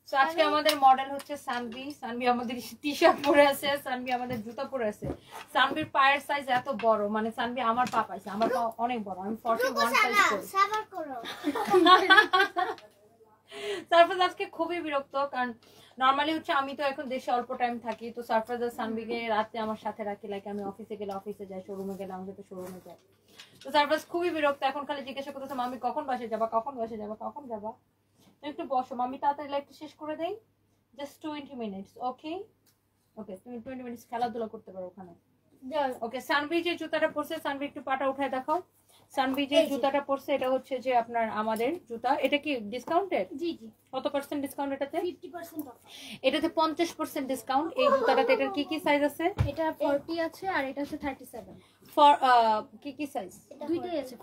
So আজকে আমাদের model হচ্ছে সানভি। সানভি আমাদের টি-শার্ট পরে আছে, সানভি আমাদের জুতা পরে আছে। সানভির পায়ের সাইজ এত বড়, মানে সানভি আমার পা পাইছে, আমার পা অনেক বড়, আমি 41 সাইজ করি। সাবার করো। সারফরাজ আজকে খুবই বিরক্ত, কারণ নরমালি হচ্ছে আমি তো এখন দেশে অল্প টাইম থাকি, তো সারফরাজ আর সানভিকে রাতে আমার সাথে রাখি, লাইক আমি অফিসে গেলে অফিসে যাই, শোরুমে গেলে আমাকে তো শোরুমে যাই। তো সারফরাজ খুবই বিরক্ত, এখন খালি জিজ্ঞাসা করতেছে মামি কখন বাসে যাবা, কখন বাসে যাবা, কখন যাবা। একটু বসো মামি, তাড়াতাড়ি লাইভটা শেষ করে দেই, জাস্ট 20 মিনিটস। ওকে ওকে, তুমি 20 মিনিটস খেলাধুলা করতে পারো ওখানে। ওকে, সানভি যে জুতাটা পরছে, সানভি একটু পাটা উঠায় দেখাও। সানভি যে জুতাটা পরছে এটা হচ্ছে যে আপনার আমাদের জুতা, এটা কি ডিসকাউন্টেড? জি জি। কত পার্সেন্ট ডিসকাউন্ট এটাতে? 50% অফ। এটাতে 50% ডিসকাউন্ট। এই জুতাটাতে এটার কি কি সাইজ আছে? এটা 40 আছে আর এটা আছে 37। ফর কি কি সাইজ? দুইটাই আছে,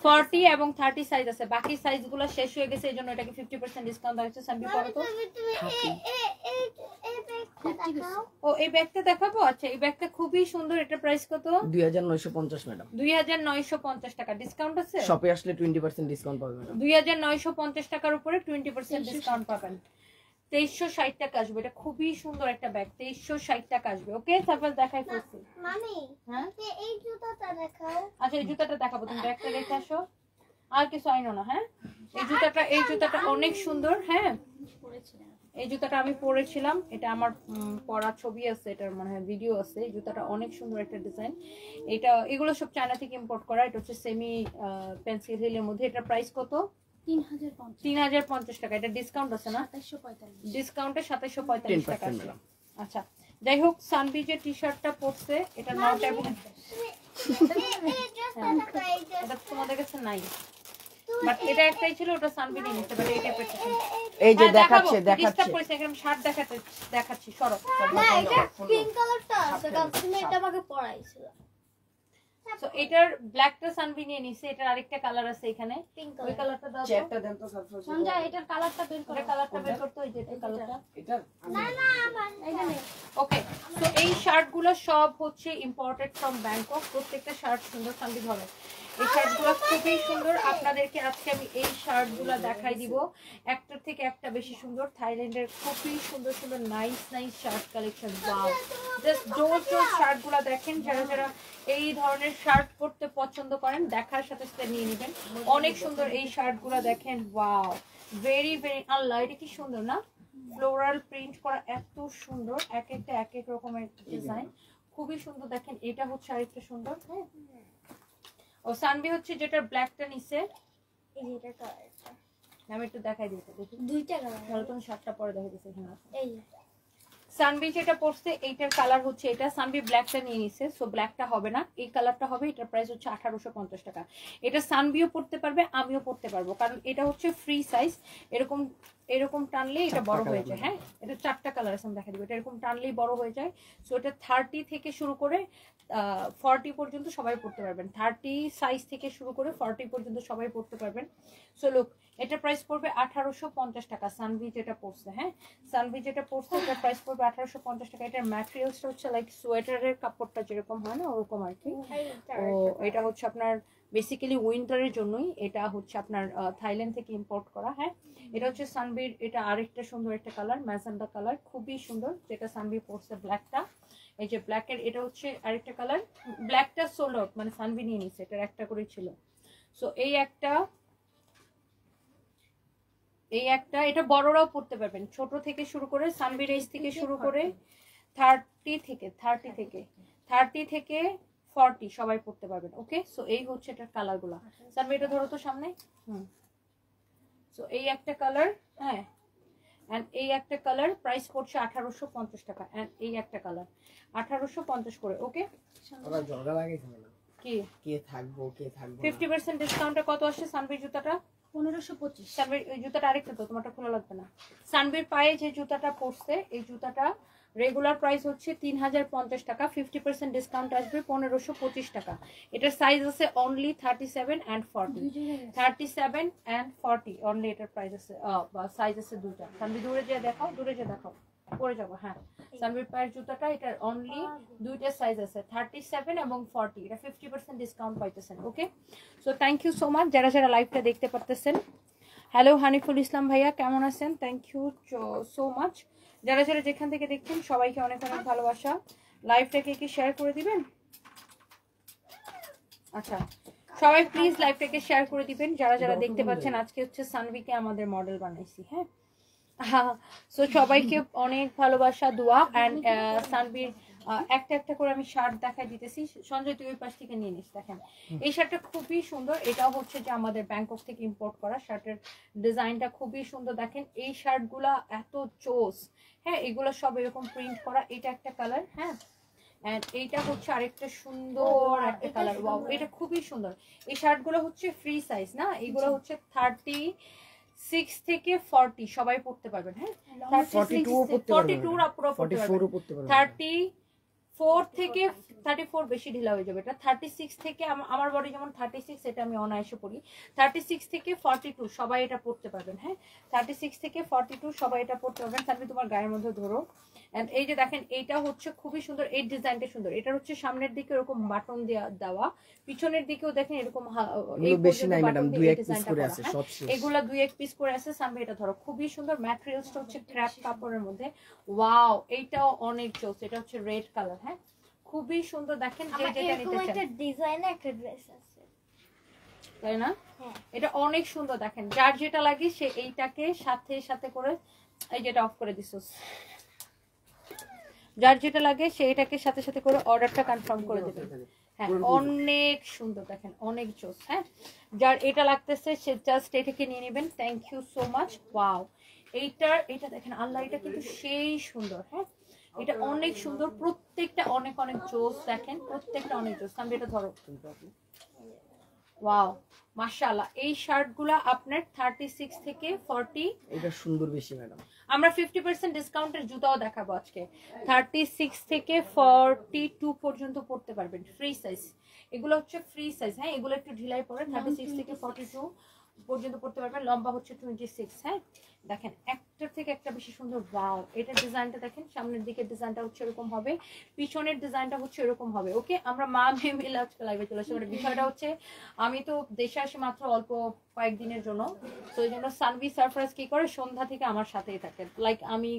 40 এবং 30 সাইজ আছে। বাকি সাইজগুলো শেষ হয়ে গেছে, এজন্য এটাকে 50% ডিসকাউন্ট দেওয়া হচ্ছে। সানভি পরো তো। ও এই ব্যাগটা দেখাবো। আচ্ছা, এই ব্যাগটা খুবই সুন্দর। এটা প্রাইস কত? 2950 ম্যাডাম। 2950 টাকা। ডিসকাউন্ট আছে? শপে আসলে 20% ডিসকাউন্ট পাবেন ম্যাডাম। 2950 টাকার উপরে 20% ডিসকাউন্ট পাবেন। 2360 টাকা আসবে। এটা খুবই সুন্দর একটা ব্যাগ, 2360 টাকা আসবে। ওকে, তারপর দেখাই ফেলছি। মামি, হ্যাঁ এই জুতাটা দেখাও। আচ্ছা, এই জুতাটা দেখাবো, তুমি ব্যাগটা রেখে আসো, আর কিছু আইনো না। হ্যাঁ, এই জুতাটা অনেক সুন্দর। হ্যাঁ, এই জুতাটা আমি পরেছিলাম, এটা আমার পরা ছবি আছে, এটার মানে ভিডিও আছে। এই জুতাটা অনেক সুন্দর একটা ডিজাইন। এগুলো সব চায়না থেকে ইম্পোর্ট করা। এটা হচ্ছে সেমি পেন্সিল হিলের মধ্যে। এটার প্রাইস কত? 3050 টাকা। এটা ডিসকাউন্ট আছে না? 2745। ডিসকাউন্টে 2745 টাকা আছে। আচ্ছা, যাই হোক, সানভি যে টি-শার্টটা পরছে এটা নট এবং এটা তোমাদের কাছে নাই, বাট এটা একটাই ছিল, ওটা সানভি নিয়ে নিতে পারে। এটা পেটেছে, এই যে দেখাচ্ছে ডিস্টার্ব করেছে, একদম শার্ট দেখাচ্ছি। সরো। না, এটা পিঙ্ক কালারটা আছে, কারণ এটা আমাকে পরাইছিল। সো এটার ব্ল্যাকটা সানভি নিয়ে নিছে, এটার আরেকটা কালার আছে এখানে। ওই কালারটা দাও, চেকটা দেন তো সারফরাজ। সঞ্জা, এটার কালারটা বের করো। কালারটা বের করতে, ওই যে এটা কালারটা। এটা না না, আমার এখানে। ওকে, সো এই শার্টগুলো সব হচ্ছে ইম্পোর্টেড ফ্রম ব্যাংকক। প্রত্যেকটা শার্ট সুন্দর। সানভি ধরো, এই শার্টগুলো খুবই সুন্দর। আপনাদেরকে আজকে আমি এই শার্টগুলো দেখাই দিব, একটার থেকে একটা বেশি সুন্দর। থাইল্যান্ডের খুবই সুন্দর সুন্দর nice shirt collection. Wow, just জোস শার্টগুলো দেখেন। যারা এই ধরনের শার্ট পরতে পছন্দ করেন, দেখার সাথে সাথে নিয়ে নেবেন। অনেক সুন্দর এই শার্টগুলো দেখেন। ওয়াও, ভেরি ভেরি, আল্লাহ এটা কি সুন্দর না? ফ্লোরাল প্রিন্ট করা, এত সুন্দর। এক একটা এক এক রকমের ডিজাইন, খুবই সুন্দর। দেখেন, এটা হচ্ছে আরেকটা সুন্দর। হ্যাঁ, ও সানভি হচ্ছে যেটা ব্ল্যাকটা নিছে, এই যে এটা কালারটা আমি একটু দেখাই দিতে দেখি। দুইটা কালার। ধরো তুমি শার্টটা পরে দেখাই দিছে। এখানে এই সানভি যেটা পড়ছে এইটার কালার হচ্ছে এটা। সানভি ব্ল্যাকটা নিয়ে নিছে, সো ব্ল্যাকটা হবে না, এই কালারটা হবে। এটার প্রাইস হচ্ছে 1850 টাকা। এটা সানভিও পড়তে পারবে, আমিও পড়তে পারবো, কারণ এটা হচ্ছে ফ্রি সাইজ। এরকম টানলে এটা বড় হয়ে যায়। হ্যাঁ, এটা 4টা কালার আছে, আমি দেখা দিব। এটা এরকম টানলেই বড় হয়ে যায়। সো এটা 30 থেকে শুরু করে 40 পর্যন্ত সবাই পড়তে পারবেন। 30 সাইজ থেকে শুরু করে 40 পর্যন্ত সবাই পড়তে পারবেন। সো লুক, এটা প্রাইস পড়বে 1850 টাকা। সানভি যেটা পড়ছে, হ্যাঁ, সানভি যেটা পড়ছে এটার প্রাইস পড়বে 1850 টাকা। এটার ম্যাটেরিয়ালসটা হচ্ছে লাইক সোয়েটারের কাপড়টা যেরকম হয় না, ওরকম আর কি। ও এটা হচ্ছে আপনার বেসিক্যালি উইন্টারের জন্যই। এটা হচ্ছে আপনার থাইল্যান্ড থেকে ইম্পোর্ট করা। হ্যাঁ, এটা হচ্ছে সানভির। এটা আরেকটা সুন্দর একটা কালার, ম্যাজেন্ডা কালার, খুবই সুন্দর। যেটা সানভি পড়ছে ব্ল্যাকটা, এই যে ব্ল্যাকের, এটা হচ্ছে আরেকটা কালার। ব্ল্যাকটা সোল্ড আউট, মানে সানভি নিয়ে নিছে, এটার একটা করে ছিল। সো এই একটা, এটা বড়রাও পড়তে পারবেন, ছোট থেকে শুরু করে সানভির এজ থেকে শুরু করে 30 থেকে 40 সবাই পড়তে পারবেন। ওকে, সো এই হচ্ছে এটার কালারগুলো। সানভি এটা ধরো তো সামনে। সো এই একটা কালার, হ্যাঁ, এন্ড এই একটা কালার প্রাইস পড়ছে 1850 টাকা। এন্ড এই একটা কালার 1850 করে। ওকে, ওরা জগা লাগাইছে না কি কে থাকবো 50% ডিসকাউন্টে কত আসছে সানভির জুতাটা? 1525। সানভির ওই জুতাটা আরেকটা তো, তোমারটা খোলা লাগবে না। সানভির পায়ে যে জুতাটা পড়ছে, এই জুতাটা রেগুলার প্রাইস হচ্ছে 3050 টাকা। 50% ডিসকাউন্ট আসবে 1525 টাকা। এটার সাইজ আছে অনলি 37 and 40। 37 and 40 অনলি এটার প্রাইস আছে, সাইজ আছে দুটো। সানভি দূরে যে দেখাও, পরে যাবো। হ্যাঁ, সানভির পায়ের জুতাটা, এটার অনলি দুইটা সাইজ আছে, 37 এবং 40। এটা 50% ডিসকাউন্ট পাইতেছেন। Okay, so thank you so much যারা লাইভটা দেখতে পারতেছেন। হ্যালো হানিফুল ইসলাম ভাইয়া, কেমন আছেন? Thank you so much. যারা যারা যেখান থেকে দেখছেন সবাইকে অনেক অনেক ভালোবাসা। লাইভটাকে কি শেয়ার করে দিবেন? আচ্ছা, সবাই প্লিজ লাইভটাকে শেয়ার করে দিবেন যারা যারা দেখতে পাচ্ছেন। আজকে হচ্ছে সানভিকে আমাদের মডেল বানাইছি, হ্যাঁ। সো সবাইকে অনেক ভালোবাসা, দোয়া। অ্যান্ড সানভির একটা একটা করে আমি শার্ট দেখাই দিতেছি। সঞ্জয় তুই ওই পাশ থেকে নিয়ে নিস। দেখেন এই শার্টটা খুবই সুন্দর, এটাও হচ্ছে যে আমাদের ব্যাংকক থেকে ইম্পোর্ট করা। শার্টের ডিজাইনটা খুবই সুন্দর। দেখেন এই শার্টগুলা এত চোস, হ্যাঁ, এগুলো সব এরকম প্রিন্ট করা। এটা একটা কালার, হ্যাঁ। এন্ড এইটা হচ্ছে আরেকটা সুন্দর একটা কালার। ওয়াও, এটা খুবই সুন্দর। এই শার্টগুলো হচ্ছে ফ্রি সাইজ না, এগুলো হচ্ছে 36 থেকে 40 সবাই পড়তে পারবেন, হ্যাঁ। 42 পুরো পড়তে পারবেন। 34 থেকে 34 বেশি ঢিলা হয়ে যাবে। এটা 36 থেকে আমার বডি যেমন 36, এটা আমি অনায়াসে পড়ি। 36 থেকে 42 সবাই এটা পড়তে পারবেন, হ্যাঁ। 36 থেকে 42 সবাই এটা পড়তে পারবেন। তাহলে তোমার গায়ের মধ্যে ধরো। এন্ড এই যে দেখেন এইটা হচ্ছে খুবই সুন্দর, এই ডিজাইনটা সুন্দর। এটা হচ্ছে সামনের দিকে এরকম বাটন দেওয়া, পিছনের দিকেও দেখেন এরকম এই বেশি নাই ম্যাডাম, 2-1 পিস করে আছে সব শেষ। এগুলা 2-1 পিস করে আছে। সামনে এটা ধরো খুবই সুন্দর। ম্যাটেরিয়ালসটা হচ্ছে ক্র্যাপ কাপড়ের মধ্যে। ওয়াও, এইটাও অনেক জোস। এটা হচ্ছে রেড কালার, হ্যাঁ, খুবই সুন্দর। দেখেন যে যেটা নিতে চান। একটা ডিজাইনে একটা ড্রেস আছে, তাই না? হ্যাঁ, এটা অনেক সুন্দর। দেখেন যার যেটা লাগে সে এইটাকে সাথে সাথে করে, এই যেটা অফ করে দিছস, যার যেটা লাগে সে এটাকে সাথে সাথে করে অর্ডারটা কনফার্ম করে দেবে। হ্যাঁ, অনেক সুন্দর। দেখেন অনেক জোস, হ্যাঁ। যার এটা লাগতেছে সে জাস্ট এটাকে নিয়ে নেবেন। Thank you so much. Wow, এটা দেখেন আল্লাহ, এটা কিন্তু সেই সুন্দর, হ্যাঁ। এটা অনেক সুন্দর, প্রত্যেকটা অনেক অনেক জোস। দেখেন প্রত্যেকটা অনেক জোস। আমি এটা ধরো, ওয়াও মাশাআল্লাহ। এই শার্টগুলো আপনার 36 থেকে 40। এটা সুন্দর বেশি ম্যাডাম। আমরা 50% ডিসকাউন্টের জুতাও দেখাবো আজকে। 36 থেকে 42 পর্যন্ত পড়তে পারবেন, ফ্রি সাইজ। এগুলো হচ্ছে ফ্রি সাইজ, হ্যাঁ। এগুলো একটু ঢিলাই পড়ে। 36 থেকে 42 পর্যন্ত পড়তে পারবেন। লম্বা হচ্ছে 26, হ্যাঁ। দেখেন একটার থেকে একটা বেশি সুন্দর। ওয়াও, এটা ডিজাইনটা দেখেন। সামনের দিকের ডিজাইনটা হচ্ছে এরকম হবে, পিছনের ডিজাইনটা হচ্ছে এরকম হবে। ওকে, আমরা মা মেয়ে মিলে আজকে লাইভে চলে আসছি। মানে বিষয়টা হচ্ছে আমি তো দেশে আসি মাত্র অল্প কয়েকদিনের জন্য, তো এই জন্য সানভি সারপ্রাইজ কি করে সন্ধ্যা থেকে আমার সাথেই থাকে। লাইক আমি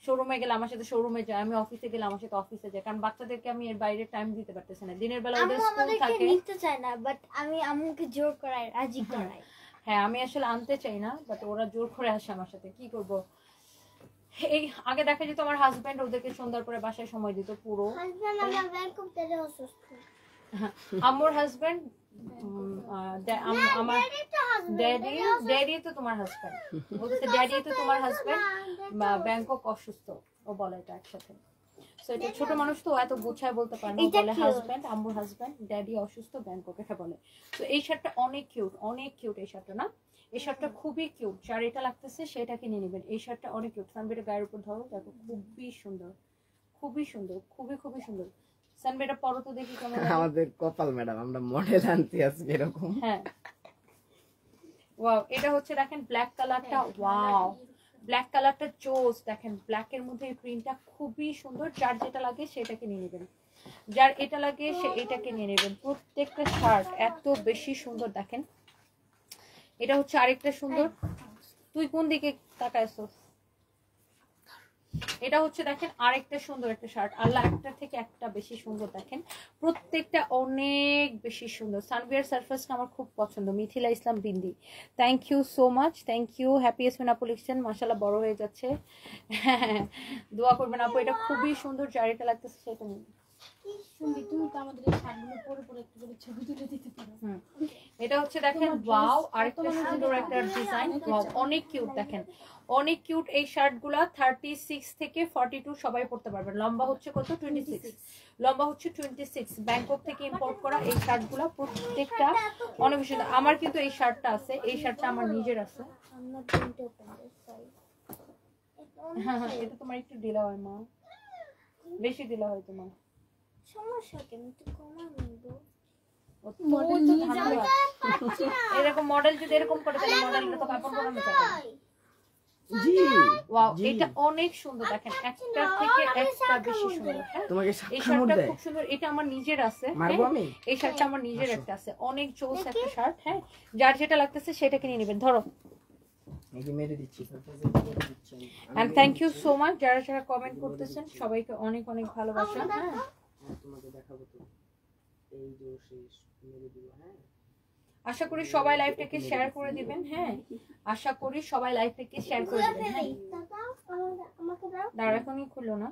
শোরুমে গেলে আমার সাথে শোরুমে যায়, আমি অফিসে গেলে আমার সাথে অফিসে যায়, কারণ বাচ্চাদেরকে আমি এর বাইরে টাইম দিতে পারতেছি না। দিনের বেলা ওদের স্কুল থাকে, নিতে চায় না, বাট আমি আম্মুকে জোর করাই, রাজি করাই। হ্যাঁ, আমি আসলে আনতে চাই না, বাট ওরা জোর করে আসে আমার সাথে। কি করব, এই আগে দেখা যেত আমার হাজবেন্ড ওদেরকে সন্ধ্যার পরে বাসায় সময় দিত পুরো। আম্মুর হাজবেন্ড, আমার ড্যাডি তো তোমার হাজবেন্ড বলছে, ড্যাডি তো তোমার হাজবেন্ড ব্যাংকক অসুস্থ, ও বলে এটা একসাথে। সো এটা ছোট মানুষ তো এত গুছায় বলতে পারে না, বলে হাজবেন্ড, আম্মুর হাজবেন্ড, ড্যাডি অসুস্থ ব্যাংকক, এটা বলে। তো এই শার্টটা অনেক কিউট, অনেক কিউট এই শার্টটা না। এই শার্টটা খুবই কিউট, যার এটা লাগতেছে সেটাকে নিয়ে নেবেন। এই শার্টটা অনেক কিউট। সানবিটা গায়ের উপর ধরো, দেখো খুবই সুন্দর, খুবই সুন্দর, খুবই খুবই সুন্দর। সানবিটা পরো তো দেখি কেমন। আমাদের কপাল ম্যাডাম, আমরা মডেল আনতে আসি এরকম। হ্যাঁ, ওয়াও, এটা হচ্ছে দেখেন ব্ল্যাক কালারটা। ওয়াও, ব্ল্যাক কালারটা জোস। দেখেন ব্ল্যাকের মধ্যে এই প্রিন্টটা খুবই সুন্দর। যার যেটা লাগে সেটাকে নিয়ে নেবেন, যার এটা লাগে সে এটাকে নিয়ে নেবেন। প্রত্যেকটা শার্ট এত বেশি সুন্দর। দেখেন এটা হচ্ছে আরেকটা সুন্দর। তুই কোন দিকে তাকাইছো? এটা হচ্ছে দেখেন আরেকটা সুন্দর একটা শার্ট। আল্লাহ, একটা থেকে একটা বেশি সুন্দর। দেখেন প্রত্যেকটা অনেক বেশি সুন্দর। সানভিয়ার সারফেসটা আমার খুব পছন্দ। Mithila Islam Bindi, thank you so much, thank you. Happy এসমেন আপু লিখছেন, মাশাআল্লাহ বড় হয়ে যাচ্ছে। দোয়া করবেন আপু, এটা খুবই সুন্দর। যার এটা লাগতেছে সেটা নিন। তুমি তো আমাদের এই শার্টগুলো পরে পরে একটু করে ছবি তুলে দিতে পারো। এটা হচ্ছে দেখেন, ওয়াও, আরেকটা সুন্দর একটা ডিজাইন। ওয়াও, অনেক কিউট। দেখেন অনেক কিউট এই শার্টগুলা। 36 থেকে 42 সবাই পড়তে পারবেন। লম্বা হচ্ছে কত? 26। লম্বা হচ্ছে 26। ব্যাংকক থেকে ইম্পোর্ট করা এই শার্টগুলা প্রত্যেকটা অনেক বেশি সুন্দর। আমার কিন্তু এই শার্টটা আছে, এই শার্টটা আমার নিজের আছে। হ্যাঁ হ্যাঁ, এটা তোমার একটু ঢিলা হয় মা, বেশি ঢিলা হয় তোমার। সমস্যা কেন, তুই কমা নেবো। এরকম মডেল যদি এরকম করে তাহলে মডেলটা তো কাপড় পরানো যাবে না। জি ওয়াও, এটা অনেক সুন্দর। দেখেন একটা থেকে একটা বেশি সুন্দর। হ্যাঁ, তোমাকে এই সাক্ষাৎ শার্টটা দেয় খুব সুন্দর। এটা আমার নিজের আছে। মারবো আমি। এই শার্টটা আমার নিজের একটা আছে, অনেক চোস একটা শার্ট। হ্যাঁ, যার যেটা লাগতেছে সেটাকে নিয়ে নেবেন। ধরো নাকি মেরে দিচ্ছি and thank you so much যারা যারা কমেন্ট করতেছেন সবাইকে অনেক অনেক ভালোবাসা। হ্যাঁ তোমাকে দেখাবো তো এই যে শেষ মেরে দিব। হ্যাঁ আশা করি সবাই লাইভটাকে শেয়ার করে দিবেন। হ্যাঁ আশা করি সবাই লাইভটাকে শেয়ার করে দিবেন। হ্যাঁ দাঁড়া এখনই খুললো না।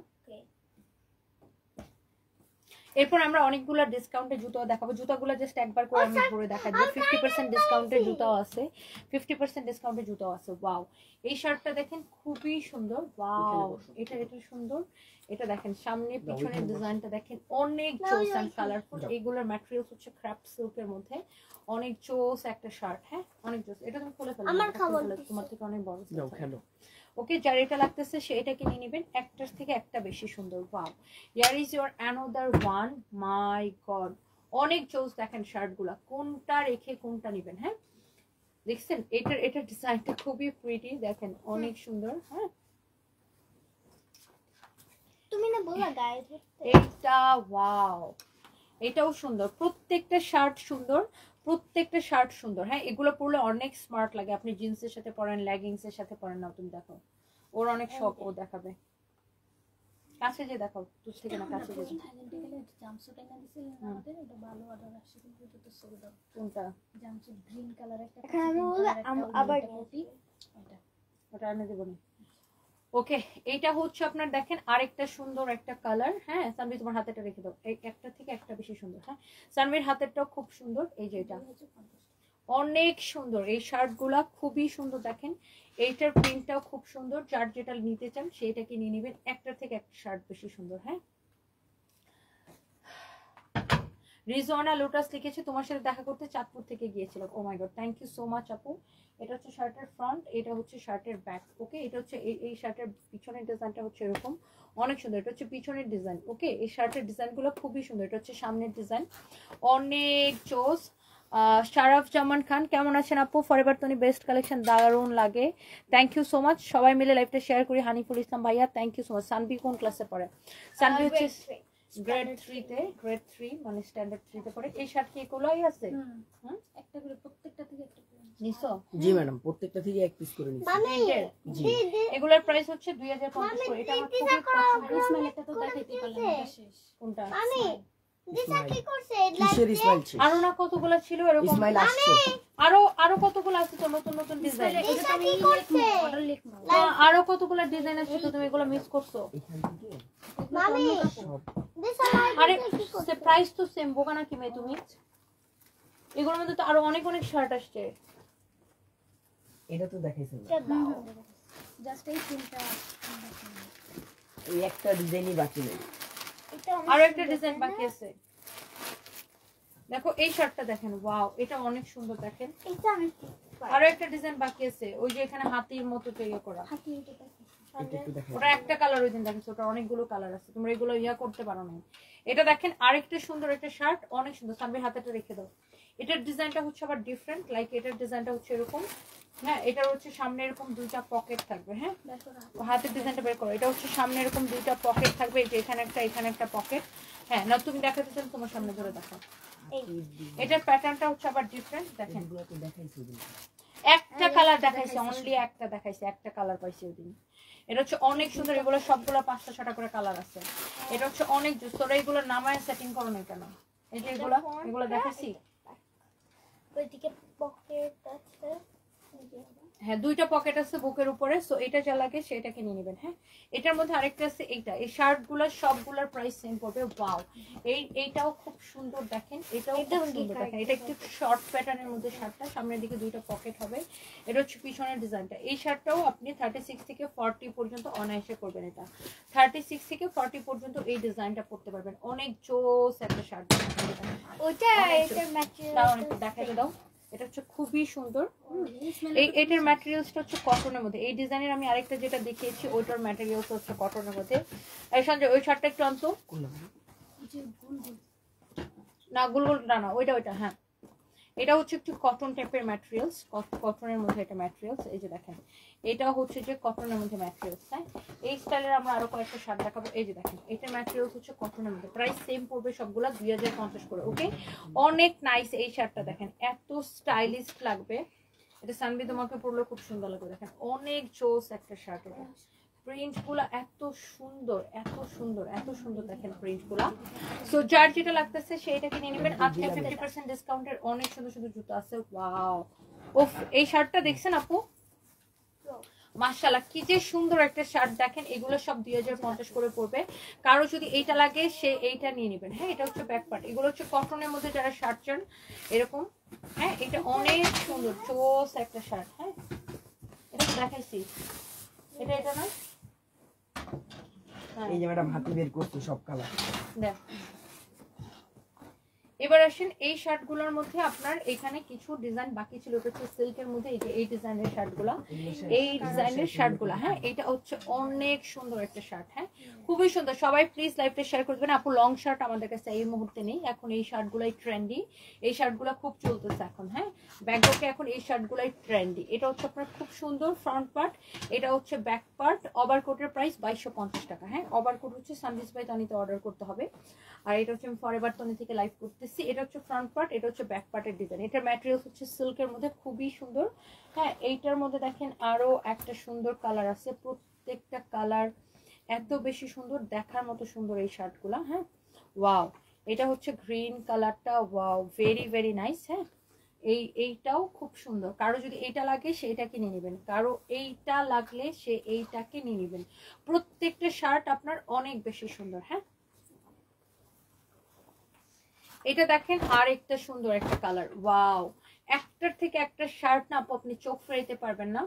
এরপর আমরা অনেকগুলো ডিসকাউন্টে জুতো দেখাবো। জুতাগুলো জাস্ট একবার করে আমি ঘুরে দেখাই দিই। 50% ডিসকাউন্টের জুতাও আছে, 50% ডিসকাউন্টের জুতাও আছে। ওয়াও এই শার্টটা দেখেন খুবই সুন্দর। ওয়াও এটা সুন্দর। এটা দেখেন সামনে পিছনের ডিজাইনটা দেখেন অনেক জোস এন্ড কালারফুল। এইগুলোর ম্যাটেরিয়ালস হচ্ছে ক্রাফট সিল্কের মধ্যে অনেক জোস একটা শার্ট। হ্যাঁ অনেক জোস। এটা তুমি খুলে ফেলো, তোমার থেকে অনেক বড়। ওকে যার এটা লাগতেছে সে এটা কিনে নেবেন। একটার থেকে একটা বেশি সুন্দর। Wow here is your another one. My god অনেক জোস দেখেন শার্টগুলা, কোনটা রেখে কোনটা নেবেন। হ্যাঁ দেখছেন এটার ডিজাইনটা খুবই প্রিটি দেখেন অনেক সুন্দর। হ্যাঁ তুমি না বলা গায়ে এটা ওয়াও এটাও সুন্দর। প্রত্যেকটা শার্ট সুন্দর, প্রত্যেকটা শার্ট সুন্দর। হ্যাঁ এগুলো পরলে অনেক স্মার্ট লাগে। আপনি জিন্সের সাথে পরেন, লেগিংস এর সাথে পরেন না। তুমি দেখো ওর অনেক শখ, ও দেখাবে। কাছে যে দেখাও, দূর থেকে না কাছে যে। জামসুট এনে দিছিল আমাদের, এটা ভালো অর্ডার আসছে কিন্তু এটা তো সোল্ড আউট। কোনটা? জামসুট গ্রিন কালার একটা। এখানে আমি বলে আবার ওটা এনে দেব না। ওকে এইটা হচ্ছে আপনার দেখেন আরেকটা সুন্দর একটা কালার। হ্যাঁ সানভি তোমার হাতেটা রেখে দাও, এই একটা থেকে একটা বেশি সুন্দর। হ্যাঁ সানভির হাতেরটাও খুব সুন্দর। এই যে এটা অনেক সুন্দর। এই শার্টগুলা খুবই সুন্দর দেখেন। এইটার প্রিন্টটাও খুব সুন্দর। যার যেটা নিতে চান সেইটাকে নিয়ে নেবেন। একটা থেকে একটা শার্ট বেশি সুন্দর। হ্যাঁ রিজওয়ানা লোটাস লিখেছে তোমার সাথে দেখা করতে চাঁদপুর থেকে গিয়েছিল। Oh my God thank you so much আপু। এটা হচ্ছে শার্টের ফ্রন্ট, এটা হচ্ছে শার্টের ব্যাক। ওকে এটা হচ্ছে এই শার্টের পিছনের ডিজাইনটা হচ্ছে এরকম অনেক সুন্দর। এটা হচ্ছে পিছনের ডিজাইন। ওকে এই শার্টের ডিজাইনগুলো খুবই সুন্দর। এটা হচ্ছে সামনের ডিজাইন অনেক জোস। শারাফ জামান খান কেমন আছেন আপু? ফরএভার তনি বেস্ট কালেকশন দারুণ লাগে। Thank you so much. সবাই মিলে লাইভটা শেয়ার করি। হানিফুল ইসলাম ভাইয়া thank you so much. Sanvi কোন ক্লাসে পড়ে? সানভি হচ্ছে গ্রেড 3 তে, গ্রেড 3 মানে স্ট্যান্ডার্ড 3 তে পড়ে। এই শার্ট কি এগুলোই আছে? একটা করে প্রত্যেকটা থেকে একটা করে নিছো? জি ম্যাডাম প্রত্যেকটা থেকে এক পিস করে নিচ্ছি। জি এগুলোর প্রাইস হচ্ছে 2050 করে। এটা আমার খুবই পছন্দ। ইসমাইল একটা তো দেখাইতে পারলাম না শেষ। কোনটা? দিশা কি করছে? কিসের ইসমাইল ছিল? আরো না কতগুলো ছিল এরকম। ইসমাইল আসছে। আরো কতগুলো আছে তো নতুন নতুন ডিজাইন। দিশা কি করছে? অর্ডার লিখনো। আরো কতগুলো ডিজাইন আছে তো তুমি এগুলো মিস করছো। এখান থেকে মামি সব দিশা আরে প্রাইস তো সেম। বোকা নাকি মেয়ে তুমি? এগুলোর মধ্যে তো আরো অনেক অনেক শার্ট আসছে। এটা তো দেখাইছেন না। জাস্ট এই তিনটা এই একটা ডিজাইনই বাকি নেই। আরো একটা ডিজাইন বাকি আছে। দেখো এই শার্টটা দেখেন। ওয়াও এটা অনেক সুন্দর দেখেন। এটা আমি আরো একটা ডিজাইন বাকি আছে ওই যে এখানে হাতির মতো তৈরি করা। হাতি এটা এটা একটু দেখাই। ওটা একটা কালার ওই দিন দেখেছো, ওটা অনেকগুলো কালার আছে। তোমরা এগুলো ইয়া করতে পারো না। এটা দেখেন আরেকটা সুন্দর একটা শার্ট অনেক সুন্দর। সানভির হাতেটা রেখে দাও। এটার ডিজাইনটা হচ্ছে আবার ডিফারেন্ট। লাইক এটার ডিজাইনটা হচ্ছে এরকম। হ্যাঁ এটার হচ্ছে সামনে এরকম দুইটা পকেট থাকবে। হ্যাঁ হাতের ডিজাইনটা বের করো। এটা হচ্ছে সামনে এরকম দুইটা পকেট থাকবে। এই যে এখানে একটা পকেট। হ্যাঁ না তুমি দেখাতে চান তোমার সামনে ধরে দেখো। এটার প্যাটার্নটা হচ্ছে আবার ডিফারেন্ট দেখেন। এগুলো তো দেখাইছি ওদিন। একটা কালার দেখাইছে, অনলি একটা দেখাইছে, একটা কালার পাইছে ওদিন। এটা হচ্ছে অনেক সুন্দর। এগুলো সবগুলো 5টা-6টা করে কালার আছে। এটা হচ্ছে অনেক জোস। তোরা এগুলো নামায় সেটিং করো না কেন? এই যে এগুলো দেখাইছি। ওইদিকে পকেট আছে। হ্যাঁ দুইটা পকেট আছে বুকের উপরে। সো এটা যা লাগে সেটাকে নিয়ে নেবেন। হ্যাঁ এটার মধ্যে আরেকটা আছে এইটা। এই শার্টগুলো সবগুলোর প্রাইস সেম পড়বে। ওয়াও এইটাও খুব সুন্দর দেখেন। এটাও খুব সুন্দর দেখেন। এটা একটু শর্ট প্যাটার্নের মধ্যে শার্টটা, সামনের দিকে দুইটা পকেট হবে। এটা হচ্ছে পিছনের ডিজাইনটা। এই শার্টটাও আপনি 36 থেকে 40 পর্যন্ত অনায়াসে করবেন। এটা 36 থেকে 40 পর্যন্ত এই ডিজাইনটা পড়তে পারবেন। অনেক জোস একটা শার্ট। ওটা এটা ম্যাটেরিয়াল দেখাতে দাও। এটা হচ্ছে খুবই সুন্দর। এটার ম্যাটেরিয়ালসটা হচ্ছে কটনের মধ্যে। এই ডিজাইনের আমি আরেকটা যেটা দেখিয়েছি ওইটার ম্যাটেরিয়ালস হচ্ছে কটনের মধ্যে। এই সঞ্জয় ওই শার্টটা একটু আনতো না। গুল না ওইটা। হ্যাঁ এটা হচ্ছে একটু কটন টাইপের ম্যাটেরিয়ালস। কটনের মধ্যে এটা ম্যাটেরিয়ালস। এই যে দেখেন এটা হচ্ছে যে কটনের মধ্যে ম্যাটেরিয়ালস। হ্যাঁ এই স্টাইলের আমরা আরো কয়েকটা শার্ট দেখাবো। এই যে দেখেন এটার ম্যাটেরিয়ালস হচ্ছে কটনের মধ্যে। প্রাইস সেম পড়বে সবগুলা 2050 করে। ওকে অনেক নাইস এই শার্টটা দেখেন। এত স্টাইলিশ লাগবে। এটা সানবি তোমাকে পরলে খুব সুন্দর লাগবে। দেখেন অনেক জোস একটা শার্ট। এটা প্রিন্ট গুলা এত সুন্দর, এত সুন্দর, এত সুন্দর, দেখেন প্রিন্ট গুলা। সো যার যেটা লাগতেছে সেইটাকে নিয়ে নেবেন। আজকে 50% ডিসকাউন্টের অনেক সুন্দর সুন্দর জুতো আছে। ওয়াও, ওফ, এই শার্টটা দেখছেন আপু? মাশাআল্লাহ, কি যে সুন্দর একটা শার্ট। দেখেন এগুলো সব 2050 করে পড়বে। কারো যদি এইটা লাগে সে এইটা নিয়ে নেবেন। হ্যাঁ, এটা হচ্ছে ব্যাক পার্ট। এগুলো হচ্ছে কটনের মধ্যে যারা শার্ট চান এরকম। হ্যাঁ, এটা অনেক সুন্দর জোস একটা শার্ট। হ্যাঁ, এটা তো দেখাইছি। এটা না, এই যে ম্যাডাম হাতে বের করছি সব কালার। দেখ, এবার আসেন এই শার্টগুলোর মধ্যে আপনার এখানে কিছু ডিজাইন বাকি ছিল। এটা হচ্ছে সিল্কের মধ্যে, এই যে এই ডিজাইনের শার্টগুলো, এই ডিজাইনের শার্টগুলো। হ্যাঁ, এটা হচ্ছে অনেক সুন্দর একটা শার্ট। হ্যাঁ, খুবই সুন্দর। সবাই প্লিজ লাইভটা শেয়ার করবেন। আপু লং শার্ট আমাদের কাছে এই মুহূর্তে নেই, এখন এই শার্টগুলাই ট্রেন্ডি, এই শার্টগুলো খুব চলতেছে এখন। হ্যাঁ, ব্যাককে এখন এই শার্টগুলাই ট্রেন্ডি। এটা হচ্ছে আপনার খুব সুন্দর ফ্রন্ট পার্ট, এটা হচ্ছে ব্যাক পার্ট। ওভারকোটের প্রাইস 2250 টাকা। হ্যাঁ, ওভারকোট হচ্ছে সানভিস বাই তনিতে অর্ডার করতে হবে। আর এটা হচ্ছে আমি ফরএভার তনি থেকে লাইভ করতেছি। এটা হচ্ছে ফ্রন্ট পার্ট, এটা হচ্ছে ব্যাক পার্টের ডিজাইন। এটার ম্যাটেরিয়ালস হচ্ছে সিল্কের মধ্যে, খুবই সুন্দর। হ্যাঁ, এইটার মধ্যে দেখেন আরো একটা সুন্দর কালার আছে। প্রত্যেকটা কালার এত বেশি সুন্দর, দেখার মতো সুন্দর এই শার্টগুলা। হ্যাঁ, ওয়াও, এটা হচ্ছে গ্রিন কালারটা। Wow, very very nice. হ্যাঁ, এইটাও খুব সুন্দর। কারো যদি এইটা লাগে সে এইটাকে নিয়ে নেবেন, কারো এইটা লাগলে সে এইটাকে নিয়ে নেবেন। প্রত্যেকটা শার্ট আপনার অনেক বেশি সুন্দর। হ্যাঁ, এটা দেখেন আর একটা সুন্দর একটা কালার। ওয়াও, একটার থেকে একটা শার্ট না আপনি চোখ ফেরাইতে পারবেন না।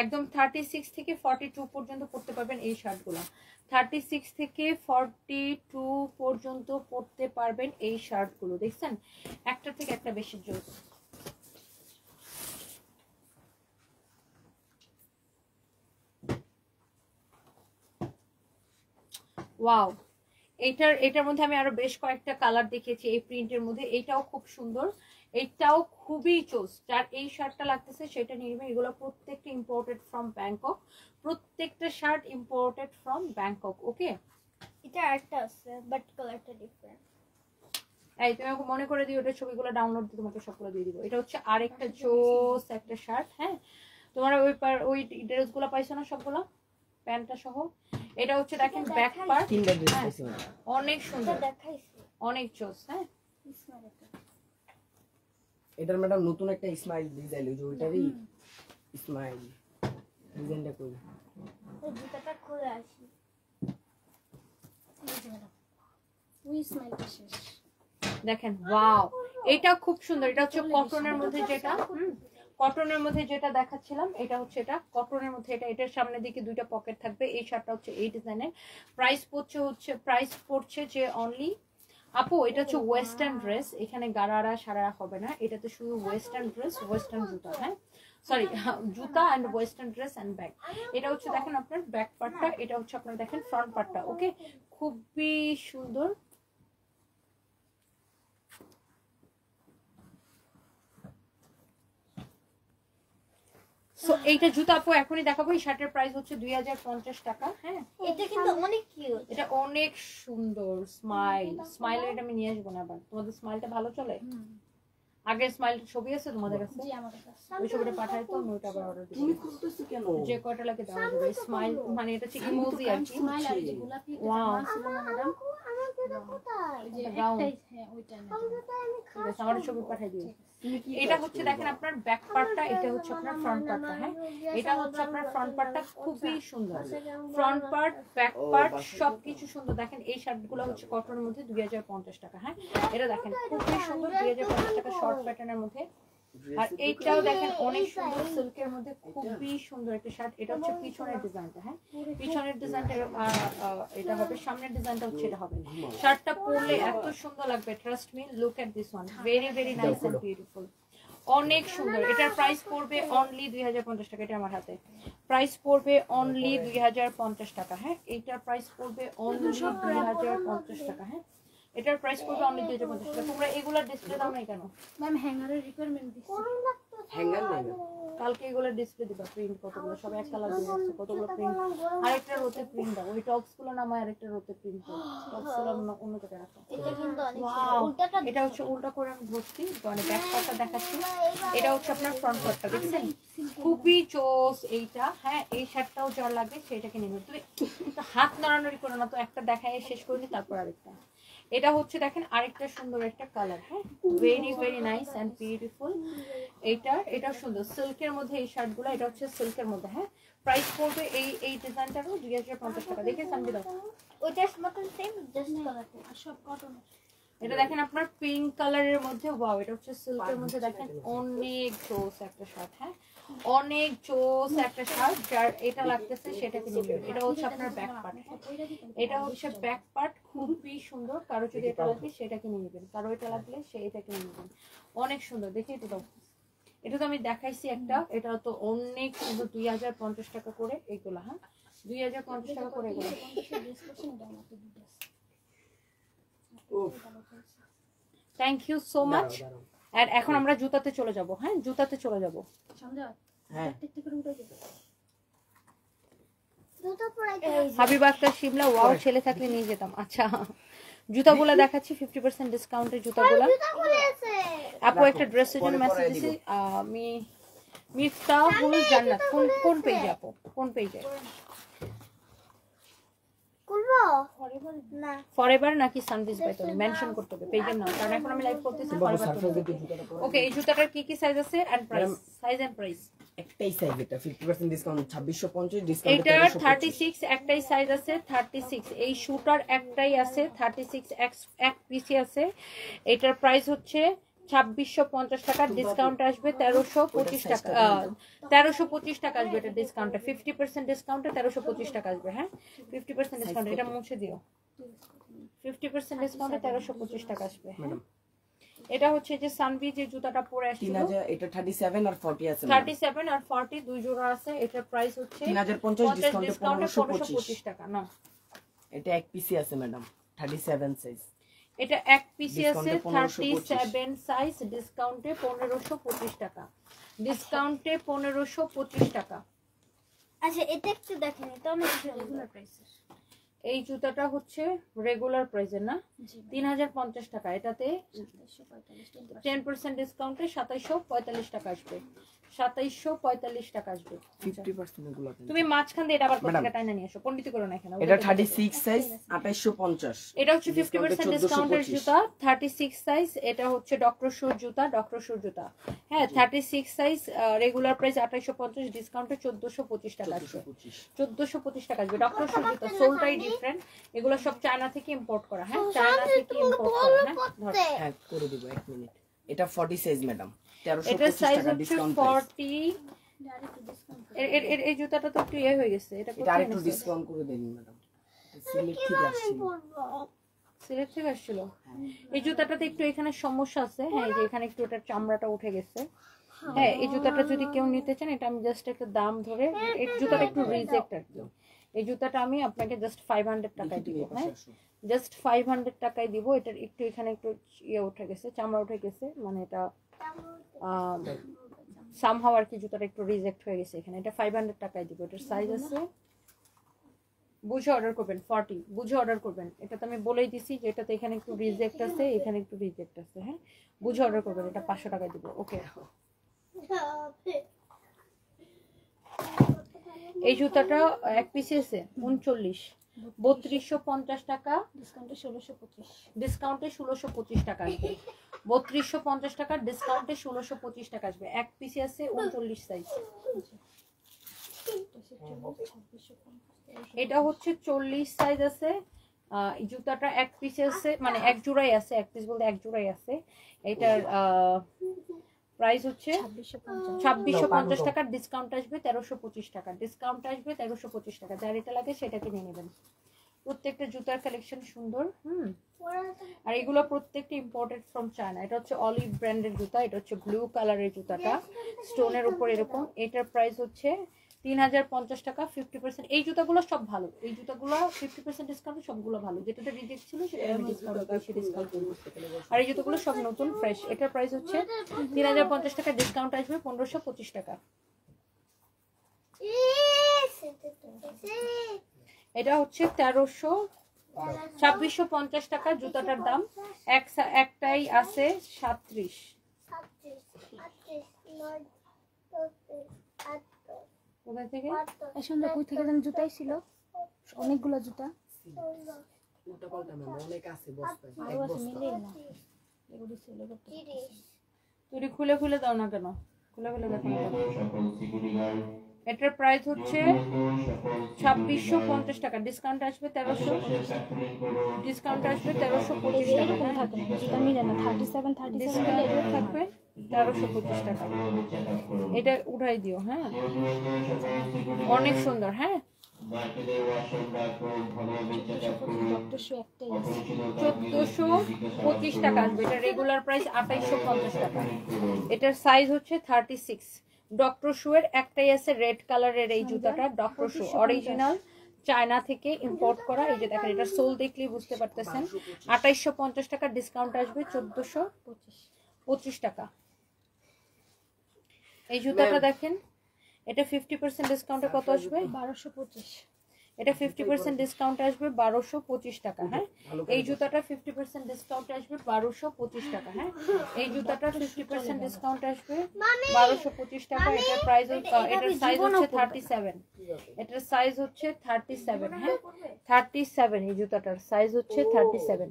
একদম 36 থেকে 42 পর্যন্ত পড়তে পারবেন এই শার্টগুলো। 36 থেকে 42 পর্যন্ত পড়তে পারবেন এই শার্টগুলো। দেখছেন, একটার থেকে একটা বেশি জোস। ওয়াও, এটার মধ্যে আমি আরো বেশ কয়েকটা কালার দেখেছি এই প্রিন্টের মধ্যে। এইটাও খুব সুন্দর, এইটাও খুবই চোস। যার এই শার্টটা লাগতেছে সেটা নিয়ে নেবেন। এগুলো প্রত্যেকটা ইম্পোর্টেড ফ্রম ব্যাংকক, প্রত্যেকটা শার্ট ইম্পোর্টেড ফ্রম ব্যাংকক। ওকে, এটা একটা আছে বাট কালারটা ডিফারেন্ট। এই তুমি আমাকে মনে করে দিও, ওটা ছবিগুলো ডাউনলোড দিয়ে তোমাকে সবগুলো দিয়ে দিব। এটা হচ্ছে আরেকটা জোস একটা শার্ট। হ্যাঁ, তোমার ওই ড্রেসগুলো পাইছো না সবগুলো, প্যান্টটা সহ। এটা হচ্ছে দেখেন ব্যাক পার্ট, তিনটা ড্রেস পাইছি অনেক সুন্দর, দেখাইছি অনেক জোস। হ্যাঁ, এটার ম্যাডাম নতুন একটা স্মাইল ডিজাইন, ওই যে ওইটারই স্মাইল ডিজাইনটা কই ওই জুতাটা খুলে আসি। ওই স্মাইলটা শেষ। দেখেন ওয়াও, এটা খুব সুন্দর। এটা হচ্ছে কটনের মধ্যে যেটা, কটনের মধ্যে যেটা দেখাচ্ছিলাম, এটা হচ্ছে এটা কটনের মধ্যে। এটার সামনের দিকে দুইটা পকেট থাকবে। এই শার্টটা হচ্ছে এই ডিজাইনের। প্রাইস পড়ছে যে অনলি, আপু এটা হচ্ছে ওয়েস্টার্ন ড্রেস, এখানে গারারা সারারা হবে না, এটাতে শুধু ওয়েস্টার্ন ড্রেস, ওয়েস্টার্ন জুতা। হ্যাঁ, সরি, জুতা and western dress and bag. এটা হচ্ছে দেখেন আপনার ব্যাক পার্টটা, এটা হচ্ছে আপনার দেখেন ফ্রন্ট পার্টটা। ওকে, খুবই সুন্দর। সো এইটা জুতা আপু এখনই দেখাবো। এই শার্টের প্রাইস হচ্ছে 2050 টাকা। হ্যাঁ, এটা কিন্তু অনেক কিউট। এটা অনেক সুন্দর। স্মাইল এটা আমি নিয়ে আসবো না আবার। তোমাদের স্মাইলটা ভালো চলে? আগের স্মাইল ছবি আছে তোমাদের কাছে? জি আমার কাছে। ওই ছবিটা পাঠাই তো, আমি ওটা আবার অর্ডার দিব। তুমি খুলতেছো কেন? যে কয়টা লাগে দেওয়া যাবে। স্মাইল মানে এটা হচ্ছে ইমোজি আর কি। স্মাইল আর যে গোলাপি একটা Wow. জামা ছিল না ম্যাডাম, আমাকে এটা কোথায়? ওই যে একটা gown। একটাই, হ্যাঁ ওইটা না। ঠিক আছে, আমার ছবি পাঠাই দিও। তুমি কি এটা হচ্ছে দেখেন আপনার ব্যাক পার্টটা, এটা হচ্ছে আপনার ফ্রন্ট পার্টটা। হ্যাঁ, এটা হচ্ছে আপনার ফ্রন্ট পার্টটা, খুবই সুন্দর। ফ্রন্ট পার্ট, ব্যাক পার্ট সবকিছু সুন্দর। দেখেন এই শার্টগুলো হচ্ছে কটনের মধ্যে 2050 টাকা। হ্যাঁ, এটা দেখেন খুবই সুন্দর, 2050 টাকা শর্ট প্যাটার্নের মধ্যে। আর এইটাও দেখেন অনেক সুন্দর, সিল্কের মধ্যে খুবই সুন্দর একটা শার্ট। এটা হচ্ছে পিছনের ডিজাইনটা। হ্যাঁ, পিছনের ডিজাইনটা এটা হবে, সামনের ডিজাইনটা হচ্ছে এটা হবে। শার্টটা পরলে এত সুন্দর লাগবে, trust me, look at this one, very very nice and beautiful, অনেক সুন্দর। এটার প্রাইস পড়বে অনলি 2050 টাকা। এটা আমার হাতে প্রাইস পড়বে অনলি 2050 টাকা। হ্যাঁ, এইটার প্রাইস পড়বে অনলি 2050 টাকা। হ্যাঁ, এটার প্রাইস পড়বে অনলি 250 টাকা। তোমরা এগুলা ডিসপ্লে দাও না কেন? ম্যাম হ্যাঙ্গারের রিকোয়ারমেন্ট দিচ্ছি। হ্যাঙ্গার নাই না কালকে এগুলা ডিসপ্লে দিবা, প্রিন্ট কতগুলো সব এক কালার দিয়ে আছে, কতগুলো প্রিন্ট। আরেকটা রোতে প্রিন্ট দাও, ওই টপস গুলো নামায় আরেকটা রোতে প্রিন্ট দাও, টপস গুলো অন্য জায়গায় রাখো। এটা কিন্তু অনেক Wow! উল্টাটা এটা হচ্ছে উল্টা করে আমি ধরছি, মানে ব্যাক পার্টটা দেখাচ্ছি। এটা হচ্ছে আপনার ফ্রন্ট পার্টটা, দেখছেন খুবই চোস এইটা। হ্যাঁ, এই শার্টটাও যার লাগবে সেটাকে নেবে। তুমি তো হাত নাড়ানোড়ি করো না তো, একটা দেখায় শেষ করে নি, তারপর আরেকটা। এটা হচ্ছে দেখেন আরেকটা সুন্দর একটা কালার। হ্যাঁ, very very nice and beautiful. এটা সুন্দর সিল্কের মধ্যে এই শার্টগুলো, এটা হচ্ছে সিল্কের মধ্যে। হ্যাঁ, প্রাইস পড়বে এই ডিজাইনটারও 2050 টাকা। দেখে সামনে দাও, ওইটার মতন সেম জাস্ট কালারটা। আর সব কটন। এটা দেখেন আপনার পিঙ্ক কালারের মধ্যে। ওয়াও, এটা হচ্ছে সিল্কের মধ্যে। দেখেন অনেক জোস একটা শার্ট। হ্যাঁ, অনেক জোস একটা শার্ট। যার এটা লাগতেছে সেটাকে নিয়ে নেবেন। এটা হচ্ছে আপনার ব্যাক পার্ট। এটা হচ্ছে ব্যাক পার্ট, খুবই সুন্দর। কারো যদি এটা লাগে সেটাকে নিয়ে নেবেন, কারো এটা লাগলে সেটাকে নিয়ে নেবেন। অনেক সুন্দর, দেখে এটা দাও। এটা তো আমি দেখাইছি একটা, এটা তো অনেক সুন্দর। 2050 টাকা করে এগুলো। হ্যাঁ, 2050 টাকা করে এগুলো। Thank you so much. আর এখন আমরা জুতাতে চলে যাব। হ্যাঁ, জুতাতে চলে যাব। হ্যাঁ দুটো পরে হাবিব আক্তার শিমলা, ওয়াও ছেলে থাকলে নিয়ে যেতাম। আচ্ছা, জুতাগুলো দেখাচ্ছি 50% ডিসকাউন্টের জুতাগুলো। খুলে আছে। আপু একটা ড্রেসের জন্য মেসেজ দিছি। আমি মিফতাহুল জান্নাত। কোন পেজে আপু, কোন পেজে? খুলবো না। ফরএভার নাকি সানভিজ বাই তুমি মেনশন করতে হবে পেজের নাম, কারণ এখন আমি লাইভ করতেছি ফরএভার। ওকে, এই জুতাটার কি কি সাইজ আছে and price? Size and price. একটাই সাইজ, এটা 50% ডিসকাউন্ট 2650, ডিসকাউন্ট এটার 36 একটাই সাইজ আছে 36। এই শুটার একটাই আছে 36 এক পিসি আছে। এটার প্রাইস হচ্ছে 2650 টাকা, ডিসকাউন্ট আসবে 1325 টাকা। 1325 টাকা আসবে এটা ডিসকাউন্টে। 50% ডিসকাউন্টে 1325 টাকা আসবে। হ্যাঁ, 50% ডিসকাউন্ট। এটা মুছে দিও। 50% ডিসকাউন্টে 1325 টাকা আসবে। হ্যাঁ, এটা হচ্ছে যে সানভি যে জুতাটা পরে আসছিল 3000, এটা 37 আর 40 আছে। 37 আর 40 দুই জোড়া আছে। এটার প্রাইস হচ্ছে 3050, ডিসকাউন্টে ডিসকাউন্টে 1525। 1525 টাকা। না, এটা এক পিসি আছে ম্যাডাম, 37 সাইজ। এটা এক পিসি আছে 37 সাইজ, ডিসকাউন্টে 1525 টাকা। ডিসকাউন্টে 1525 টাকা। আচ্ছা, এটা একটু দেখেন, এটা অনেক রেগুলার প্রাইসের। এই জুতাটা হচ্ছে রেগুলার প্রাইসের না, 3050 টাকা। এটাতে 10% ডিসকাউন্টে 2745 টাকা আসবে। 2745 টাকা আসবে। 50% এগুলো আছে। তুমি মাঝখান দিয়ে এটা আবার ম্যাডাম, কোথা টাইনা নিয়ে আসো, পণ্ডিতি করো না এখানে। এটা 36 সাইজ 2850। এটা হচ্ছে 50% ডিসকাউন্টের জুতা, 36 সাইজ। এটা হচ্ছে ডক্টর শুর জুতা, ডক্টর শুর জুতা। হ্যাঁ, 36 সাইজ, রেগুলার প্রাইস 2850, ডিসকাউন্টে 1425 টাকা আসবে। 1425 টাকা আসবে। ডক্টর শুর জুতা সোলটাই ডিফারেন্ট। এগুলো সব চায়না থেকে ইম্পোর্ট করা। হ্যাঁ, চায়না থেকে ইম্পোর্ট করা। হ্যাঁ, ধর। হ্যাঁ, করে দিব 1 মিনিট। এটা 40 সাইজ ম্যাডাম, এটার 1325 সাইজ টাকা হচ্ছে ডিসকাউন্ট। 40। এই জুতাটা তো একটু ইয়ে হয়ে গেছে। এটা এটা কোথায় আরেকটু এনেছো? ডিসকাউন্ট করে দেন ম্যাডাম। সিলেক্ট থেকে আসছে। সিলেট থেকে আসছিল। এই জুতাটাতে একটু এখানে সমস্যা আছে। হ্যাঁ, এই যে এখানে একটু এটার চামড়াটা উঠে গেছে। হ্যাঁ, এই জুতাটা যদি কেউ নিতে চান, এটা আমি জাস্ট একটা দাম ধরে, এই জুতাটা একটু রিজেক্ট আর কি। এই জুতাটা আমি আপনাকে জাস্ট 500 টাকায় দিব। হ্যাঁ, জাস্ট 500 টাকায় দিব। এটার একটু এখানে একটু ইয়ে উঠে গেছে, চামড়া উঠে গেছে, মানে এটা সামহাও আর কি জুতাটা একটু রিজেক্ট হয়ে গেছে এখানে। এটা 500 টাকায় দিব। এটার সাইজ আছে, বুঝে অর্ডার করবেন 40, বুঝে অর্ডার করবেন। এটা তো আমি বলেই দিছি যে এটাতে এখানে একটু রিজেক্ট আছে, এখানে একটু রিজেক্ট আছে। হ্যাঁ, বুঝে অর্ডার করবেন। এটা 500 টাকায় দিব। ওকে, এই জুতাটা এক পিসে আছে 39, 3250 টাকা, ডিসকাউন্টে 1625। ডিসকাউন্টে 1625 টাকা আসবে। 3250 টাকা, ডিসকাউন্টে 1625 টাকা আসবে। এক পিসে আছে 39 সাইজ। এটা হচ্ছে 40 সাইজ আছে। এই জুতাটা এক পিসে আছে, মানে এক জোড়াই আছে, এক পিস বলতে এক জোড়াই আছে। এটার প্রাইস হচ্ছে 2650 টাকা, ডিসকাউন্ট আসবে 1325 টাকা। ডিসকাউন্ট আসবে 1325 টাকা। যার এটা লাগে সেটাকে নিয়ে নেবেন। প্রত্যেকটা জুতার কালেকশন সুন্দর। আর এগুলো প্রত্যেকটা ইম্পোর্টেড ফ্রম চায়না। এটা হচ্ছে অলিভ ব্র্যান্ডের জুতা। এটা হচ্ছে ব্লু কালারের জুতাটা, স্টোনের উপর এরকম। এটার প্রাইস হচ্ছে 3050 টাকা 50%। এই জুতাগুলো সব ভালো, এই জুতাগুলো 50% ডিসকাউন্ট, সবগুলো ভালো। যেটাতে রিজেক্ট ছিল সেটা আমি ডিসকাউন্ট বেশি ডিসকাউন্ট করব। আর এই জুতোগুলো সব নতুন ফ্রেশ। এটার প্রাইস হচ্ছে 3050 টাকা, ডিসকাউন্ট আসবে 1525 টাকা। এটা হচ্ছে 2650 টাকা জুতাটার দাম। একটাই আছে 37। কোথায় থেকে? এই সন্ধ্যা কই থেকে যেন জুতাই ছিল, অনেকগুলো জুতা উল্টা পাল্টা না, অনেক আছে বস্তায়, এক আরো আছে, বস্তা। মিলেই না এগুলো ছিল করতে। তুই খুলে খুলে দাও না কেন? খুলে খুলে দেখো না কেন? এটার প্রাইস হচ্ছে 2650 টাকা, ডিসকাউন্ট আসবে 1300, ডিসকাউন্ট আসবে 1325 টাকা। এরকম থাকে না, জুতা মিলে না। 37 ডিসকাউন্ট মিলে থাকবে 1325 টাকা। এটা উঠাই দিও। হ্যাঁ, অনেক সুন্দর। হ্যাঁ, ডক্টর শু একটাই আছে। 1425 টাকা আসবে। এটা রেগুলার প্রাইস 2850 টাকা। এটার সাইজ হচ্ছে 36। ডক্টর শু এর একটাই আছে রেড কালারের এই জুতাটা, ডক্টর শু অরিজিনাল চায়না থেকে ইম্পোর্ট করা। এই যে দেখেন, এটা সোল দেখলেই বুঝতে পারতেছেন। 2850 টাকা, ডিসকাউন্ট আসবে 1425 টাকা। এই জুতাটা দেখেন, এটা 50% ডিসকাউন্টে কত আসবে? 1225। এটা 50% ডিসকাউন্ট আসবে 1225 টাকা। হ্যাঁ, এই জুতাটা 50% ডিসকাউন্ট আসবে 1225 টাকা। হ্যাঁ, এই জুতাটা 50% ডিসকাউন্ট আসবে 1225 টাকা। এটার প্রাইস, এটার সাইজ হচ্ছে 37। এটার সাইজ হচ্ছে 37। হ্যাঁ, 37। এই জুতাটার সাইজ হচ্ছে 37।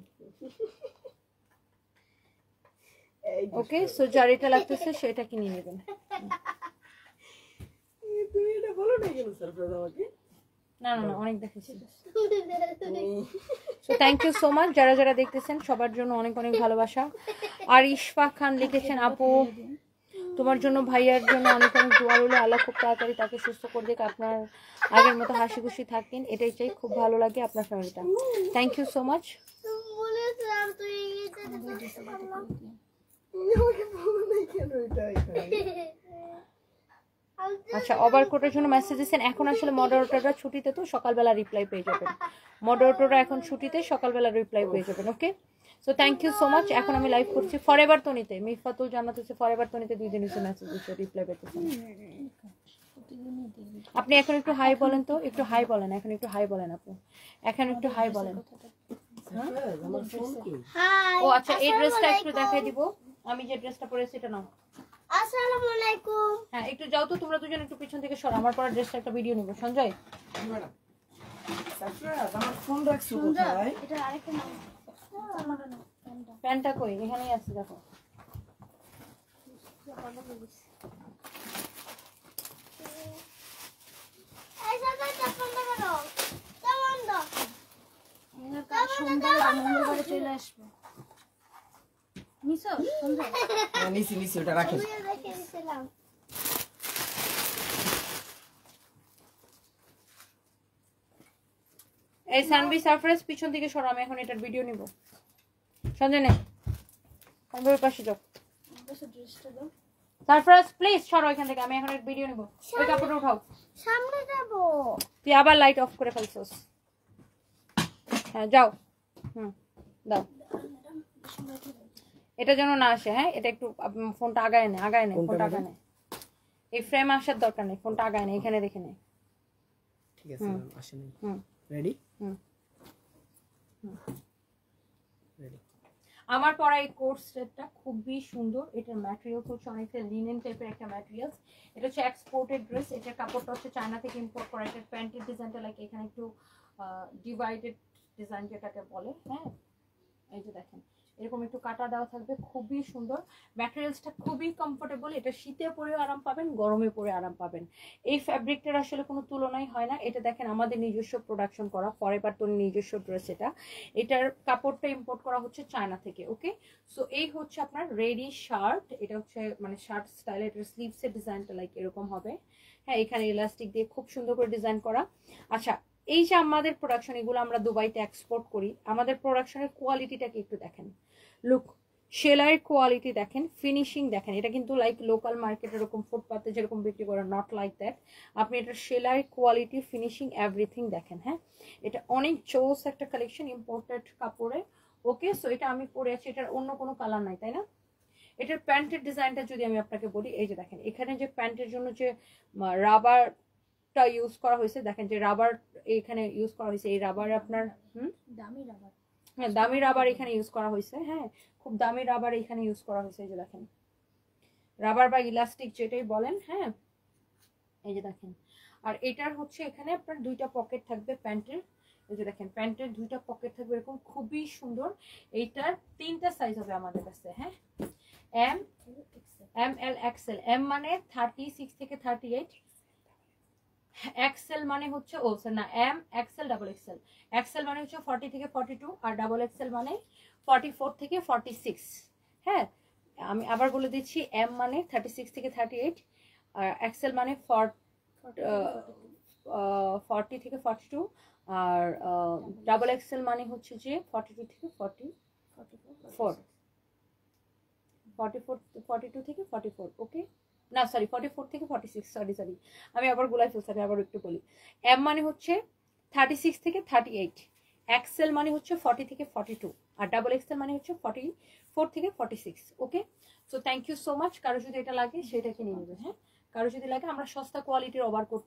ওকে, সো যার এটা লাগতেছে সেটা কিনে নেবেন। তুমি এটা বলো না কেন সারপ্রাইজ আমাকে? না না না, অনেক দেখেছি। So thank you so much যারা যারা দেখতেছেন, সবার জন্য অনেক অনেক ভালোবাসা। আর ইশফাক খান লিখেছেন, আপু তোমার জন্য ভাইয়ার জন্য অনেক অনেক দোয়া রইল, আল্লাহ খুব তাড়াতাড়ি তাকে সুস্থ করে দিক, আপনার আগের মতো হাসি খুশি থাকেন, এটাই চাই। খুব ভালো লাগে আপনার ফ্যামিলিটা। Thank you so much. আমাকে বলো না কেন এটা এখানে? আচ্ছা, ওভারকোটের জন্য মেসেজ দিয়েছেন। এখন আসলে মডারেটররা ছুটিতে, তো সকালবেলা রিপ্লাই পেয়ে যাবেন। মডারেটররা এখন ছুটিতে, সকালবেলা রিপ্লাই পেয়ে যাবেন। Okay, so thank you so much. এখন আমি লাইভ করছি ফরএভার তনিতে। মিফাতুল জান্নাত হচ্ছে ফরএভার তনিতে 2 দিন হচ্ছে মেসেজ দিচ্ছে, রিপ্লাই পেতেছেন। আপনি এখন একটু হাই বলেন তো, একটু হাই বলেন, এখন একটু হাই বলেন আপু, এখন একটু হাই বলেন। সারপ্রাইজ আমার ফোন কি? ও আচ্ছা, এই ড্রেসটা একটু দেখাই দিব। আমি যে ড্রেসটা পরেছি এটা নাও। আসসালামু আলাইকুম। হ্যাঁ, একটু যাও তো তোমরা দুজন, একটু পিছন থেকে সরো, আমার পরা ড্রেসটা একটা ভিডিও নিব। সঞ্জয়, ম্যাডাম সারপ্রাইজ আমার ফোন রাখছো কোথায়? এটা আরেকটা নাম, আমার না প্যান্টটা প্যান্টটা কই? এখানেই আছে, দেখো। এই সবাই চাপন দাও। চাপন দাও। আমার কাল সোমবার আর মঙ্গলবারে চলে আসবো। নিছো সন্ধ্যা? হ্যাঁ, নিছি ওটা রাখেন। তুই দেখে দিছিলাম। এই সানবি সারপ্রাইজ পিছন দিকে সরো, আমি এখন এটার ভিডিও নিব। সঞ্জয় নে, কম্পিউটার পাশে যাও। আমার ড্রেসটা দাও। সারপ্রাইজ প্লিজ সরো এখান থেকে, আমি এখন এর ভিডিও নিব। ওই কাপড়টা উঠাও। সামনে যাব। তুই আবার লাইট অফ করে ফেলছস। হ্যাঁ যাও, দাও। এটা যেন না আসে। হ্যাঁ, এটা একটু ফোনটা আগায় নে, ফোনটা আগায় নে। এই ফ্রেম আসার দরকার নেই, ফোনটা আগায় নে, এখানে রেখে নে। ঠিক আছে ম্যাম, আসেন। রেডি? রেডি। আমার পরা এই কোট সেটটা খুবই সুন্দর। এটার ম্যাটেরিয়াল হচ্ছে অনেকটা লিনেন টাইপের একটা ম্যাটেরিয়াল। এটা হচ্ছে এক্সপোর্টেড ড্রেস। এটার কাপড়টা হচ্ছে চায়না থেকে ইম্পোর্ট করা। এটার প্যান্টের ডিজাইনটা লাইক এখানে একটু ডিভাইডেড ডিজাইন যেটাকে বলে। হ্যাঁ, এই যে দেখেন, এরকম একটু কাটা দেওয়া থাকবে, খুবই সুন্দর। ম্যাটেরিয়ালসটা খুবই কমফোর্টেবল। এটা শীতে পরেও আরাম পাবেন, গরমে পরে আরাম পাবেন। এই ফ্যাব্রিকটার আসলে কোনো তুলনাই হয় না। এটা দেখেন আমাদের নিজস্ব প্রোডাকশন করা, ফরএভার তনির নিজস্ব ড্রেস। এটার কাপড়টা ইম্পোর্ট করা হচ্ছে চায়না থেকে। ওকে, সো এই হচ্ছে আপনার রেডি শার্ট। এটা হচ্ছে মানে শার্ট স্টাইল। এটার স্লিভসের ডিজাইনটা লাইক এরকম হবে। হ্যাঁ, এখানে ইলাস্টিক দিয়ে খুব সুন্দর করে ডিজাইন করা। আচ্ছা, এই যে আমাদের প্রোডাকশন, এগুলো আমরা দুবাইতে এক্সপোর্ট করি। আমাদের প্রোডাকশনের কোয়ালিটিটাকে একটু দেখেন। লুক, সেলাইয়ের কোয়ালিটি দেখেন, ফিনিশিং দেখেন, এটা কিন্তু লাইক লোকাল মার্কেট এরকম ফুটপাতে যেরকম বিক্রি করে, নট লাইক দ্যাট। আপনি এটা সেলাইয়ের কোয়ালিটি, ফিনিশিং, এভরিথিং দেখেন। হ্যাঁ, এটা অনেক চোস একটা কালেকশন, ইম্পোর্টেড কাপড়ে। ওকে, সো এটা আমি পরে আছি, এটার অন্য কোনো কালার নাই, তাই না? এটার প্যান্টের ডিজাইনটা যদি আমি আপনাকে বলি, এই যে দেখেন এখানে যে প্যান্টের জন্য যে রাবারটা ইউজ করা হয়েছে, দেখেন যে রাবার এখানে ইউজ করা হয়েছে, এই রাবার আপনার দামি রাবার। হ্যাঁ দামি রাবার এখানে ইউজ করা হয়েছে। হ্যাঁ, খুব দামি রাবার এখানে ইউজ করা হয়েছে। এই যে দেখেন রাবার বা ইলাস্টিক যেটাই বলেন। হ্যাঁ, এই যে দেখেন। আর এটার হচ্ছে এখানে আপনার দুইটা পকেট থাকবে প্যান্টের। এই যে দেখেন প্যান্টের দুইটা পকেট থাকবে এরকম, খুবই সুন্দর। এইটার 3টা সাইজ হবে আমাদের কাছে। হ্যাঁ, এম, এল, এক্সেল। এম মানে 36 থেকে 38, এক্সেল মানে হচ্ছে না, M, XL, double XL. XL মানে হচ্ছে 40 থেকে 42, আর ডাবল এক্সেল মানে 44 থেকে 46। হ্যাঁ, আমি আবার বলে দিচ্ছি, এম মানে 36 থেকে 38, আর এক্সেল মানে 40 থেকে 42, আর ডাবল এক্সেল মানে হচ্ছে যে 42 থেকে 42 থেকে 44। ওকে, না সরি 44 থেকে 46, সরি আমি আবার গোলাই ফেলছি, আমি আবার একটু বলি। এম মানে হচ্ছে 36 থেকে 38, এক্সেল মানে হচ্ছে 40 থেকে 42, আর ডাবল এক্সেল মানে হচ্ছে 44 থেকে 46। Okay, so thank you so much. কারো যদি এটা লাগে সেটাকে নিয়ে নেবে। হ্যাঁ, কারো যদি লাগে, আমরা সস্তা কোয়ালিটির ওভারকোট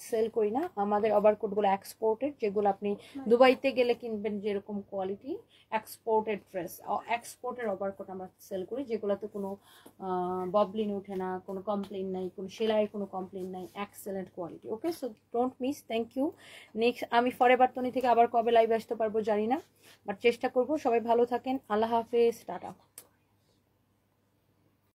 সেল করি না, আমাদের ওভারকোটগুলো এক্সপোর্টেড, যেগুলো আপনি দুবাইতে গেলে কিনবেন যেরকম কোয়ালিটি, এক্সপোর্টেড ড্রেস, এক্সপোর্টের ওভারকোট আমরা সেল করি, যেগুলোতে কোনো ববলিন ওঠে না, কোনো কমপ্লেন নাই, কোনো সেলাইয়ের কোনো কমপ্লেন নাই, excellent quality. Okay, so don't miss. Thank you. Next আমি ফরএভার তনি থেকে আবার কবে লাইভ আসতে পারবো জানি না, বাট চেষ্টা করবো। সবাই ভালো থাকেন, আল্লাহ হাফেজ, টাটা।